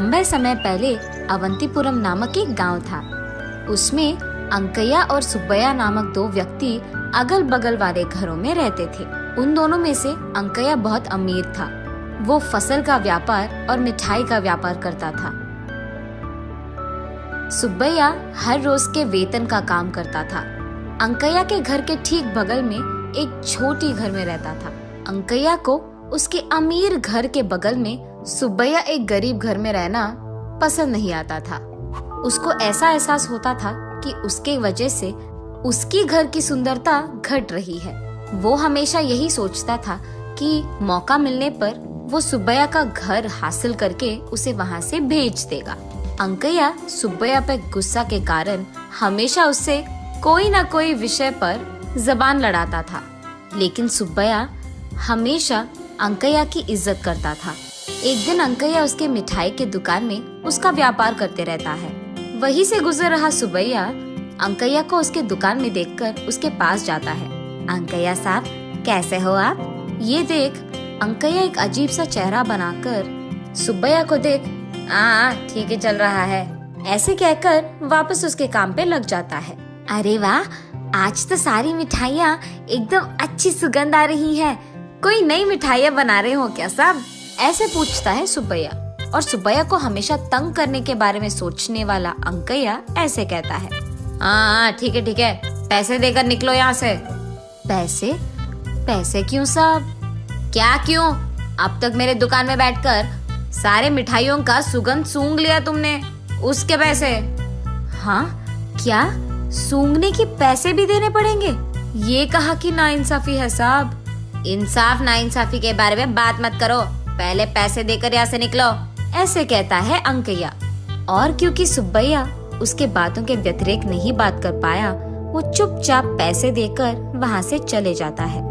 लंबे समय पहले अवंतीपुरम नामक एक गांव था। उसमें अंकैया और सुब्बैया नामक दो व्यक्ति अगल बगल वाले घरों में रहते थे। उन दोनों में से अंकैया बहुत अमीर था। वो फसल का व्यापार और मिठाई का व्यापार करता था। सुब्बैया हर रोज के वेतन का काम करता था। अंकैया के घर के ठीक बगल में एक छोटी घर में रहता था। अंकैया को उसके अमीर घर के बगल में सुब्बैया एक गरीब घर में रहना पसंद नहीं आता था। उसको ऐसा एहसास होता था कि उसके वजह से उसकी घर की सुंदरता घट रही है। वो हमेशा यही सोचता था कि मौका मिलने पर वो सुब्बैया का घर हासिल करके उसे वहाँ से भेज देगा। अंकैया सुब्बैया पे गुस्सा के कारण हमेशा उससे कोई न कोई विषय पर जबान लड़ाता था, लेकिन सुब्बैया हमेशा अंकैया की इज्जत करता था। एक दिन अंकैया उसके मिठाई के दुकान में उसका व्यापार करते रहता है। वहीं से गुजर रहा सुब्बैया अंकैया को उसके दुकान में देखकर उसके पास जाता है। अंकैया साहब, कैसे हो आप? ये देख अंकैया एक अजीब सा चेहरा बनाकर सुब्बैया को देख ठीक है चल रहा है ऐसे कहकर वापस उसके काम पे लग जाता है। अरे वाह, आज तो सारी मिठाइयाँ एकदम अच्छी सुगंध आ रही है। कोई नई मिठाइयाँ बना रहे हो क्या साहब? ऐसे पूछता है सुब्बैया। और सुब्बैया को हमेशा तंग करने के बारे में सोचने वाला अंकैया ऐसे कहता है, ठीक है, पैसे देकर निकलो यहाँ से। पैसे? पैसे क्यों साहब? क्या क्यों? अब तक मेरे दुकान में बैठकर सारे मिठाइयों का सुगंध सूंघ लिया तुमने, उसके पैसे। हाँ क्या? सूंघने के पैसे भी देने पड़ेंगे? ये कहा कि नाइंसाफी है साहब। इंसाफ नाइंसाफी के बारे में बात मत करो, पहले पैसे देकर यहाँ से निकलो, ऐसे कहता है अंकैया। और क्योंकि सुब्बैया उसके बातों के व्यतिरेक नहीं बात कर पाया, वो चुपचाप पैसे देकर वहाँ से चले जाता है।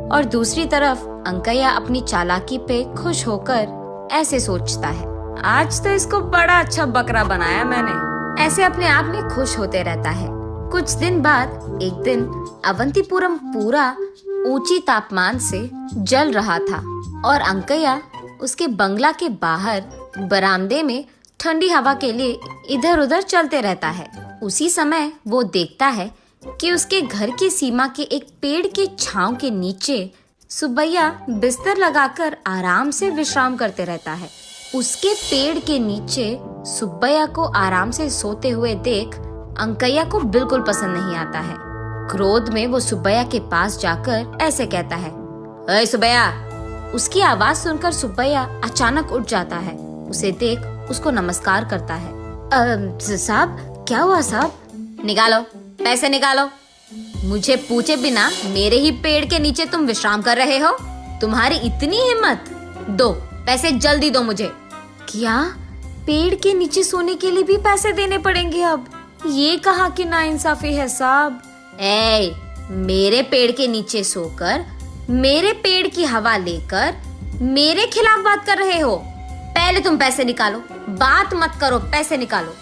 और दूसरी तरफ अंकैया अपनी चालाकी पे खुश होकर ऐसे सोचता है, आज तो इसको बड़ा अच्छा बकरा बनाया मैंने। ऐसे अपने आप में खुश होते रहता है। कुछ दिन बाद एक दिन अवंतीपुरम पूरा ऊंची तापमान से जल रहा था और अंकैया उसके बंगला के बाहर बरामदे में ठंडी हवा के लिए इधर उधर चलते रहता है। उसी समय वो देखता है कि उसके घर की सीमा के एक पेड़ के छांव के नीचे सुब्बैया बिस्तर लगाकर आराम से विश्राम करते रहता है। उसके पेड़ के नीचे सुब्बैया को आराम से सोते हुए देख अंकैया को बिल्कुल पसंद नहीं आता है। क्रोध में वो सुब्बैया के पास जाकर ऐसे कहता है, अरे सुब्बैया। उसकी आवाज सुनकर सुब्बैया अचानक उठ जाता है। उसे देख उसको नमस्कार करता है। साहब, क्या हुआ साहब? निकालो पैसे, निकालो। मुझे पूछे बिना मेरे ही पेड़ के नीचे तुम विश्राम कर रहे हो? तुम्हारी इतनी हिम्मत? दो पैसे, जल्दी दो मुझे। क्या? पेड़ के नीचे सोने के लिए भी पैसे देने पड़ेंगे अब? ये कहाँ की नाइंसाफी है साहब। मेरे पेड़ के नीचे सोकर मेरे पेड़ की हवा लेकर मेरे खिलाफ बात कर रहे हो? पहले तुम पैसे निकालो, बात मत करो, पैसे निकालो।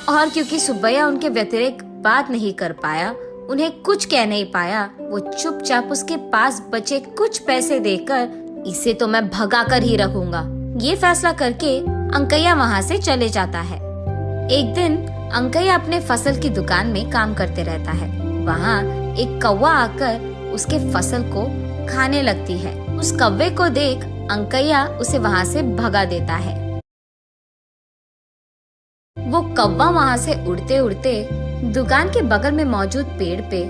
और क्योंकि सुब्बैया उनके व्यतिरेक बात नहीं कर पाया, उन्हें कुछ कह नहीं पाया, वो चुपचाप उसके पास बचे कुछ पैसे देकर इसे तो मैं भगा कर ही रखूंगा, ये फैसला करके अंकैया वहाँ से चले जाता है। एक दिन अंकैया अपने फसल की दुकान में काम करते रहता है। वहाँ एक कौवा आकर उसके फसल को खाने लगती है। उस कौवे को देख अंकैया उसे वहाँ से भगा देता है। वो कौवा वहाँ से उड़ते उड़ते दुकान के बगल में मौजूद पेड़ पे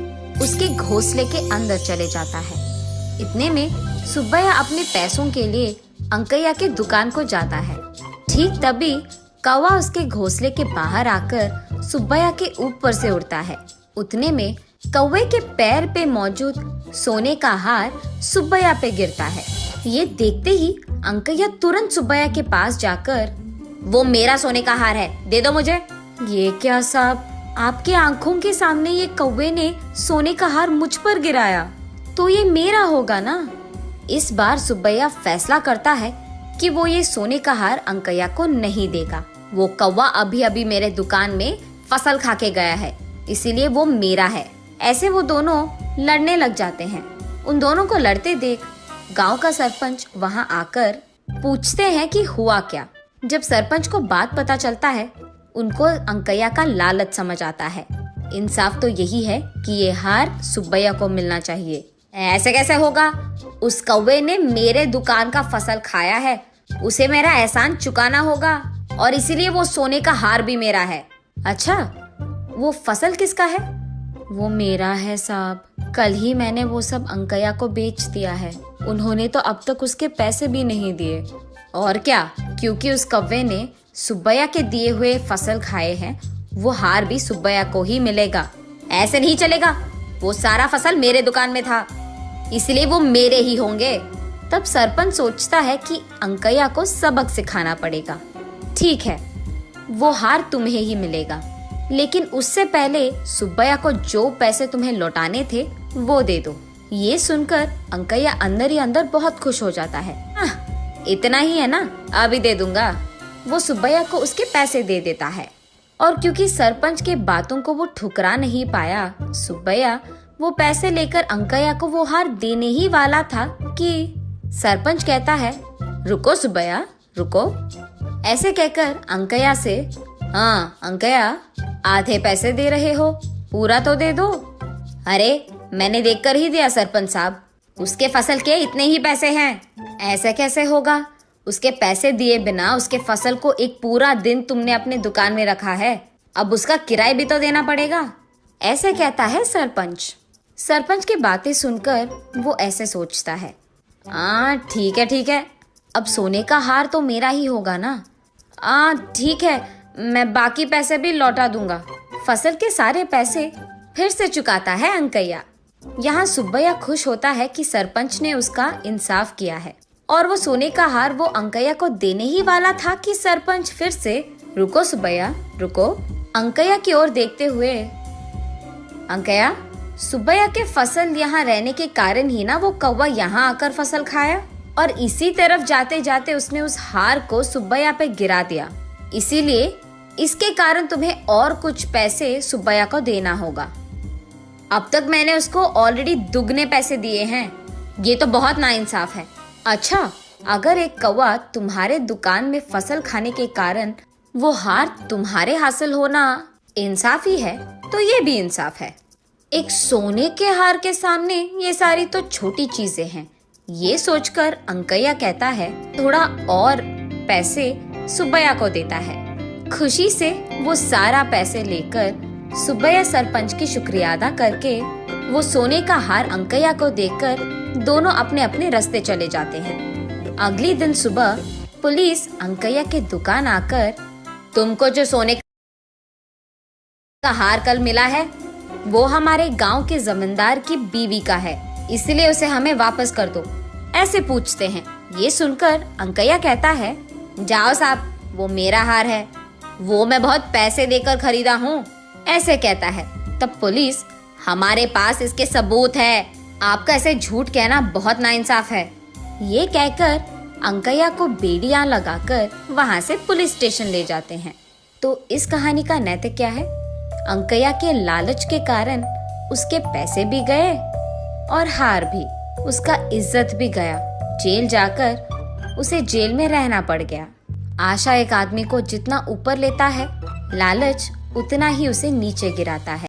उसके घोंसले के अंदर चले जाता है। इतने में सुब्बैया अपने पैसों के लिए अंकैया के दुकान को जाता है। ठीक तभी कौवा उसके घोंसले के बाहर आकर सुब्बैया के ऊपर से उड़ता है। उतने में कौवे के पैर पे मौजूद सोने का हार सुब्बैया पे गिरता है। ये देखते ही अंकैया तुरंत सुब्बैया के पास जाकर, वो मेरा सोने का हार है, दे दो मुझे। ये क्या साहब, आपके आंखों के सामने ये कौवे ने सोने का हार मुझ पर गिराया, तो ये मेरा होगा ना। इस बार सुब्बैया फैसला करता है कि वो ये सोने का हार अंकैया को नहीं देगा। वो कौवा अभी अभी मेरे दुकान में फसल खा के गया है, इसीलिए वो मेरा है। ऐसे वो दोनों लड़ने लग जाते हैं। उन दोनों को लड़ते देख गांव का सरपंच वहां आकर पूछते हैं कि हुआ क्या। जब सरपंच को बात पता चलता है, उनको अंकैया का लालच समझ आता है। इंसाफ तो यही है कि ये हार सुब्बैया को मिलना चाहिए। ऐसे कैसे होगा? उस कौवे ने मेरे दुकान का फसल खाया है, उसे मेरा एहसान चुकाना होगा और इसीलिए वो सोने का हार भी मेरा है। अच्छा, वो फसल किसका है? वो मेरा है साहब। कल ही मैंने वो सब अंकैया को बेच दिया है। उन्होंने तो अब तक उसके पैसे भी नहीं दिए। और क्या, क्योंकि उस कौवे ने सुब्बैया के दिए हुए फसल खाए हैं, वो हार भी सुब्बैया को ही मिलेगा। ऐसे नहीं चलेगा, वो सारा फसल मेरे दुकान में था, इसलिए वो मेरे ही होंगे। तब सरपंच सोचता है कि अंकैया को सबक सिखाना पड़ेगा। ठीक है, वो हार तुम्हें ही मिलेगा, लेकिन उससे पहले सुब्बैया को जो पैसे तुम्हें लौटाने थे वो दे दो। ये सुनकर अंकैया अंदर ही अंदर बहुत खुश हो जाता है। इतना ही है ना, अभी दे दूंगा। वो सुब्बैया को उसके पैसे दे देता है और क्योंकि सरपंच के बातों को वो ठुकरा नहीं पाया, सुब्बैया वो पैसे लेकर अंकैया को वो हार देने ही वाला था कि सरपंच कहता है, रुको सुब्बैया, रुको। ऐसे कहकर अंकैया से, हाँ अंकैया, आधे पैसे दे रहे हो, पूरा तो दे दो। अरे मैंने देखकर ही दिया सरपंच साहब, उसके फसल के इतने ही पैसे हैं। ऐसे कैसे होगा? उसके पैसे दिए बिना उसके फसल को एक पूरा दिन तुमने अपने दुकान में रखा है, अब उसका किराया भी तो देना पड़ेगा। ऐसे कहता है सरपंच। सरपंच की बातें सुनकर वो ऐसे सोचता है, ठीक है ठीक है, अब सोने का हार तो मेरा ही होगा ना। ठीक है, मैं बाकी पैसे भी लौटा दूंगा। फसल के सारे पैसे फिर से चुकाता है अंकैया। यहाँ सुब्बैया खुश होता है कि सरपंच ने उसका इंसाफ किया है और वो सोने का हार वो अंकैया को देने ही वाला था कि सरपंच फिर से, रुको सुब्बैया, रुको। अंकैया की ओर देखते हुए, अंकैया, सुब्बैया के फसल यहाँ रहने के कारण ही ना वो कौवा यहाँ आकर फसल खाया और इसी तरफ जाते जाते उसने उस हार को सुब्बैया पे गिरा दिया, इसीलिए इसके कारण तुम्हें और कुछ पैसे सुब्बैया को देना होगा। अब तक मैंने उसको ऑलरेडी दुगने पैसे दिए हैं, ये तो बहुत नाइंसाफ है। अच्छा, अगर एक कौवा तुम्हारे दुकान में फसल खाने के कारण वो हार तुम्हारे हासिल होना इंसाफ ही है, तो ये भी इंसाफ है। एक सोने के हार के सामने ये सारी तो छोटी चीजें हैं। ये सोचकर अंकैया कहता है, थोड़ा और पैसे सुब्बैया को देता है। खुशी से वो सारा पैसे लेकर सुब्बैया सरपंच की शुक्रिया अदा करके वो सोने का हार अंकैया को देकर दोनों अपने अपने रास्ते चले जाते हैं। अगले दिन सुबह पुलिस अंकैया के दुकान आकर, तुमको जो सोने का हार कल मिला है वो हमारे गांव के जमींदार की बीवी का है, इसलिए उसे हमें वापस कर दो, ऐसे पूछते हैं। ये सुनकर अंकैया कहता है, जाओ साहब, वो मेरा हार है, वो मैं बहुत पैसे देकर खरीदा हूँ, ऐसे कहता है। तब पुलिस, हमारे पास इसके सबूत है, आपका ऐसे झूठ कहना बहुत नाइंसाफ है। ये कहकर अंकैया को बेड़ियां लगाकर वहां से पुलिस स्टेशन ले जाते हैं। तो इस कहानी का नैतिक क्या है? अंकैया के लालच के कारण उसके पैसे भी गए और हार भी, उसका इज्जत भी गया। जेल जाकर उसे जेल में रहना पड़ गया। आशा एक आदमी को जितना ऊपर लेता है, लालच उतना ही उसे नीचे गिराता है।